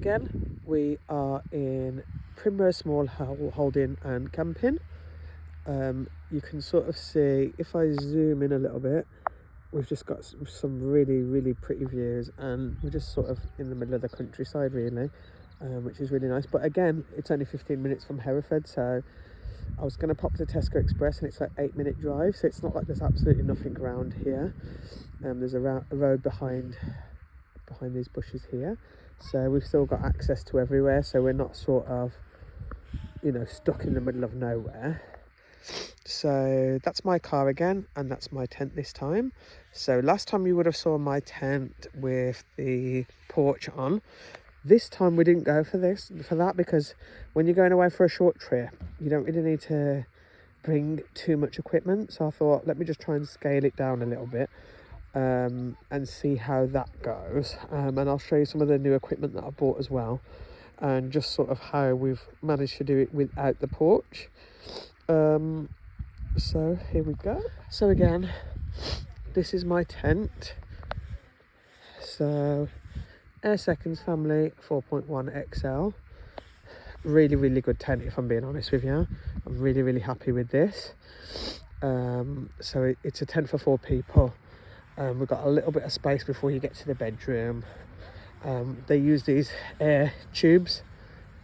again. We are in Primrose Small Holding and Camping. You can sort of see, if I zoom in a little bit, we've just got some really pretty views, and we're just sort of in the middle of the countryside really, which is really nice. But again, it's only 15 minutes from Hereford, so I was going to pop to Tesco Express, and it's like 8-minute drive, so it's not like there's absolutely nothing around here. There's a road behind these bushes here, so we've still got access to everywhere, so we're not sort of, you know, stuck in the middle of nowhere. So that's my car again, and that's my tent this time. So last time you would have saw my tent with the porch on. This time we didn't go for that, because when you're going away for a short trip, you don't really need to bring too much equipment. So I thought, let me just try and scale it down a little bit, and see how that goes. And I'll show you some of the new equipment that I bought as well, and just sort of how we've managed to do it without the porch. So here we go. So again, this is my tent. So Air Seconds Family 4.1 XL. Really good tent, if I'm being honest with you. I'm really happy with this. So it's a tent for 4 people. We've got a little bit of space before you get to the bedroom. They use these air tubes,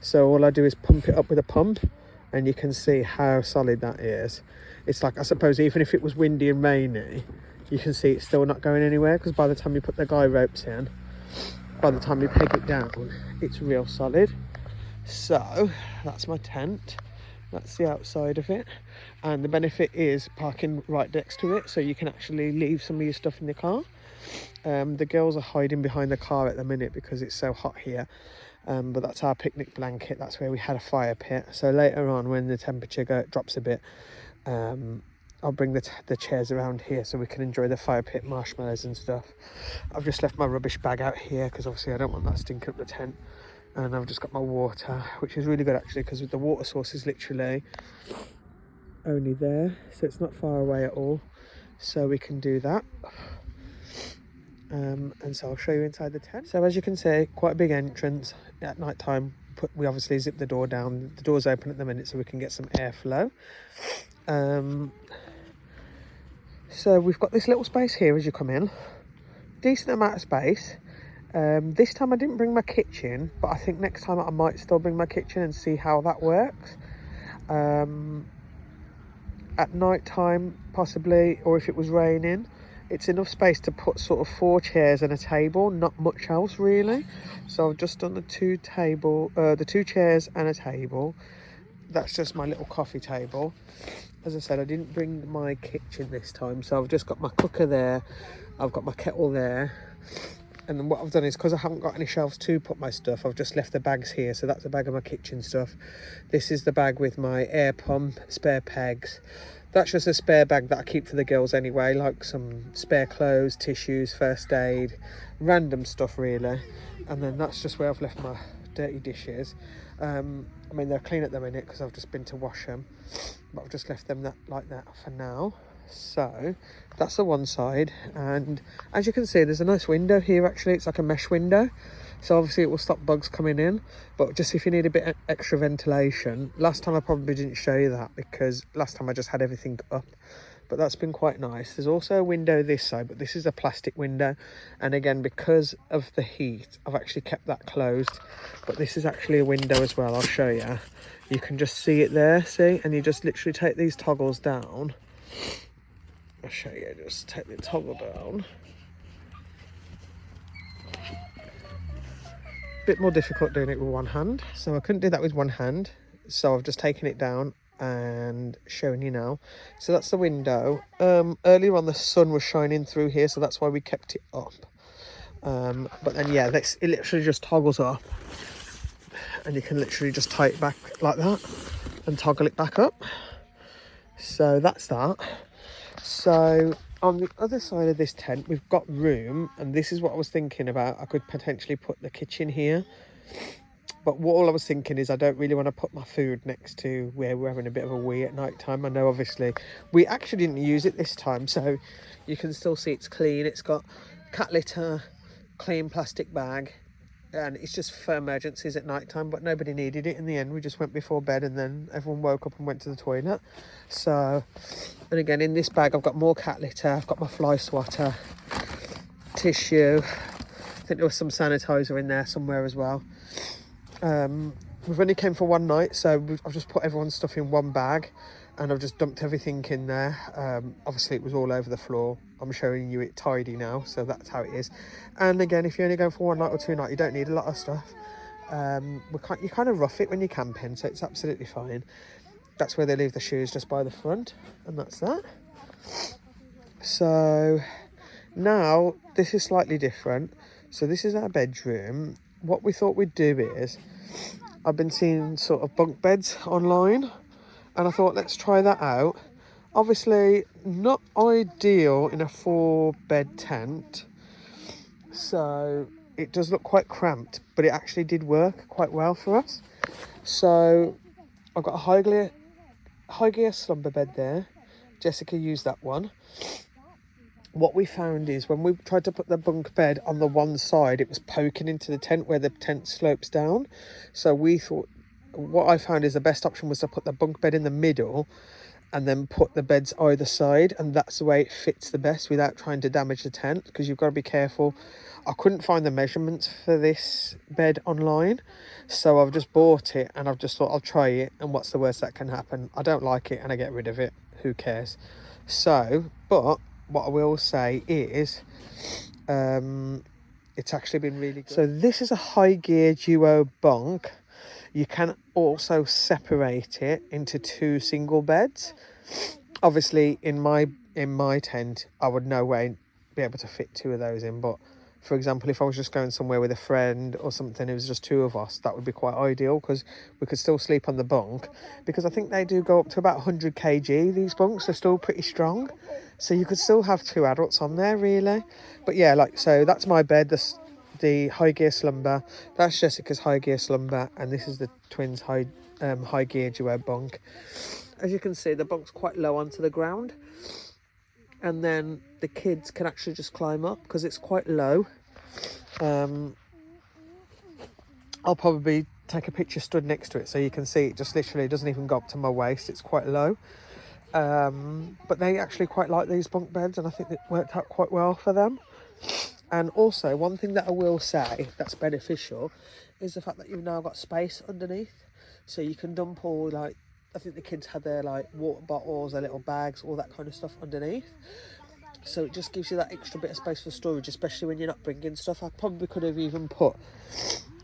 so all I do is pump it up with a pump, and you can see how solid that is. It's like, I suppose, even if it was windy and rainy, you can see it's still not going anywhere, because by the time you put the guy ropes in, by the time you peg it down, it's real solid. So that's my tent. That's the outside of it, and the benefit is parking right next to it, so you can actually leave some of your stuff in the car. The girls are hiding behind the car at the minute because it's so hot here, but that's our picnic blanket. That's where we had a fire pit. So later on, when the temperature drops a bit, I'll bring the chairs around here so we can enjoy the fire pit, marshmallows and stuff. I've just left my rubbish bag out here because obviously I don't want that stinking up the tent. And I've just got my water, which is really good actually, because the water source is literally only there, so it's not far away at all, so we can do that. And so I'll show you inside the tent. So as you can see, quite a big entrance. At night time, we obviously zip the door down. The door's open at the minute so we can get some airflow. So we've got this little space here as you come in, decent amount of space. This time I didn't bring my kitchen, but I think next time I might still bring my kitchen and see how that works. At night time possibly, or if it was raining, it's enough space to put sort of 4 chairs and a table, not much else really. So I've just done the 2 chairs and a table. That's just my little coffee table. As I said, I didn't bring my kitchen this time, so I've just got my cooker there, I've got my kettle there. And then what I've done is, because I haven't got any shelves to put my stuff, I've just left the bags here. So that's a bag of my kitchen stuff. This is the bag with my air pump, spare pegs. That's just a spare bag that I keep for the girls anyway, like some spare clothes, tissues, first aid, random stuff really. And then that's just where I've left my dirty dishes. I mean, they're clean at the minute because I've just been to wash them, but I've just left them like that for now. So that's the one side, and as you can see, there's a nice window here actually. It's like a mesh window, so obviously it will stop bugs coming in, but just if you need a bit of extra ventilation. Last time I probably didn't show you that because last time I just had everything up, but that's been quite nice. There's also a window this side, but this is a plastic window, and again, because of the heat, I've actually kept that closed. But this is actually a window as well. I'll show you. You can just see it there, see, and you just literally take these toggles down. I'll show you, just take the toggle down. Bit more difficult doing it with one hand, so I couldn't do that with one hand, so I've just taken it down and showing you now. So that's the window. Earlier on the sun was shining through here, so that's why we kept it up. But then yeah, it literally just toggles up, and you can literally just tie it back like that and toggle it back up. So that's that. So on the other side of this tent, we've got room, and this is what I was thinking about. I could potentially put the kitchen here, but all I was thinking is I don't really want to put my food next to where we're having a bit of a wee at night time. I know obviously we actually didn't use it this time, so you can still see it's clean. It's got cat litter, clean plastic bag, and it's just for emergencies at night time, but nobody needed it in the end. We just went before bed and then everyone woke up and went to the toilet. So, and again, in this bag I've got more cat litter, I've got my fly swatter, tissue, I think there was some sanitizer in there somewhere as well. We've only came for one night, so I've just put everyone's stuff in one bag and I've just dumped everything in there. Obviously it was all over the floor. I'm showing you it tidy now, so that's how it is. And again, if you're only going for one night or 2 nights, you don't need a lot of stuff. You kind of rough it when you're camping, so it's absolutely fine. That's where they leave the shoes, just by the front, and that's that. So now this is slightly different. So this is our bedroom. What we thought we'd do is, I've been seeing sort of bunk beds online, and I thought let's try that out. Obviously not ideal in a 4-bed tent, so it does look quite cramped, but it actually did work quite well for us. So I've got a high gear slumber bed there. Jessica used that one. What we found is when we tried to put the bunk bed on the one side, it was poking into the tent where the tent slopes down. So we thought, what I found is the best option was to put the bunk bed in the middle and then put the beds either side, and that's the way it fits the best without trying to damage the tent, because you've got to be careful. I couldn't find the measurements for this bed online, so I've just bought it and I've just thought I'll try it, and what's the worst that can happen? I don't like it and I get rid of it, who cares? So, but what I will say is it's actually been really good. So this is a high gear duo bunk. You can also separate it into 2 single beds. Obviously in my tent I would no way be able to fit 2 of those in, but for example, if I was just going somewhere with a friend or something, it was just 2 of us, that would be quite ideal, because we could still sleep on the bunk, because I think they do go up to about 100 kg, these bunks are still pretty strong, so you could still have 2 adults on there really. But yeah, like, so that's my bed, the high gear slumber, that's Jessica's high gear slumber, and this is the twins high gear duo bunk. As you can see, the bunk's quite low onto the ground, and then the kids can actually just climb up because it's quite low. I'll probably take a picture stood next to it so you can see it just literally doesn't even go up to my waist, it's quite low. But they actually quite like these bunk beds, and I think it worked out quite well for them. And also, one thing that I will say that's beneficial is the fact that you've now got space underneath, so you can dump all, like, I think the kids had their like water bottles, their little bags, all that kind of stuff underneath. So it just gives you that extra bit of space for storage, especially when you're not bringing stuff. I probably could have even put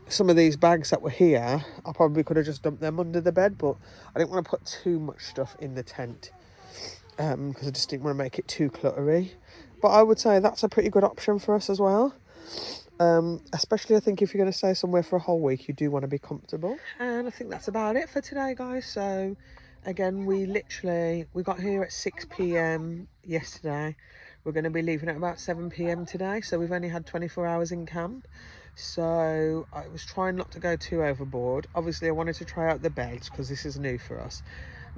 some of these bags that were here, I probably could have just dumped them under the bed, but I didn't want to put too much stuff in the tent because I just didn't want to make it too cluttery. But I would say that's a pretty good option for us as well. Especially I think if you're going to stay somewhere for a whole week, you do want to be comfortable. And I think that's about it for today, guys. So again, we got here at 6 p.m. yesterday. We're going to be leaving at about 7 p.m. today, so we've only had 24 hours in camp. So I was trying not to go too overboard. Obviously I wanted to try out the beds because this is new for us.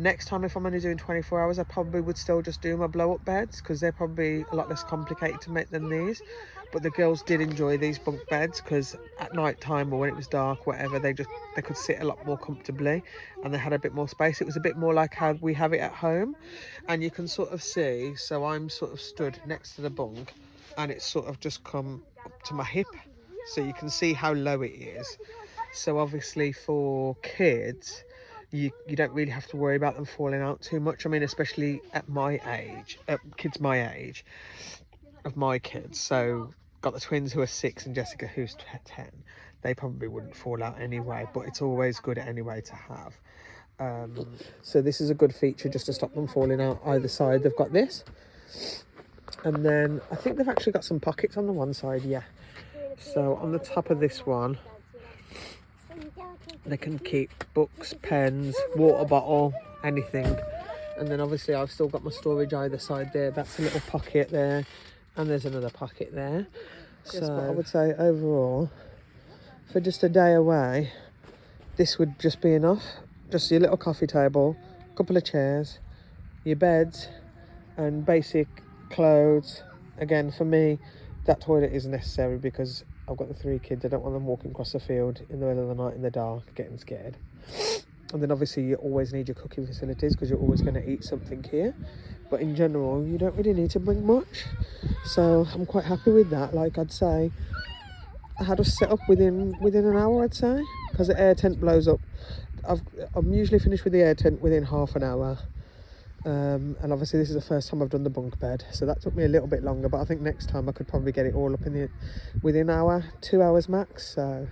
Next time, if I'm only doing 24 hours, I probably would still just do my blow-up beds because they're probably a lot less complicated to make than these. But the girls did enjoy these bunk beds because at night time or when it was dark, whatever, they could sit a lot more comfortably and they had a bit more space. It was a bit more like how we have it at home, and you can sort of see. So I'm sort of stood next to the bunk, and it's sort of just come up to my hip, so you can see how low it is. So obviously for kids, you don't really have to worry about them falling out too much. I mean, especially at my age, kids my age of my kids. So got the twins who are 6 and Jessica who's 10. They probably wouldn't fall out anyway, but it's always good anyway to have. So this is a good feature just to stop them falling out either side. They've got this, and then I think they've actually got some pockets on the one side, yeah. So on the top of this one, they can keep books, pens, water bottle, anything. And then obviously I've still got my storage either side there. That's a little pocket there, and there's another pocket there. So yes, I would say overall, for just a day away, this would just be enough. Just your little coffee table, a couple of chairs, your beds, and basic clothes. Again, for me, that toilet is necessary because I've got the 3 kids. I don't want them walking across the field in the middle of the night in the dark, getting scared. And then obviously you always need your cooking facilities because you're always going to eat something here. But in general, you don't really need to bring much. So I'm quite happy with that. Like I'd say, I had us set up within an hour, I'd say, because the air tent blows up. I'm usually finished with the air tent within half an hour. And obviously this is the first time I've done the bunk bed, so that took me a little bit longer, but I think next time I could probably get it all up within an hour, 2 hours max. So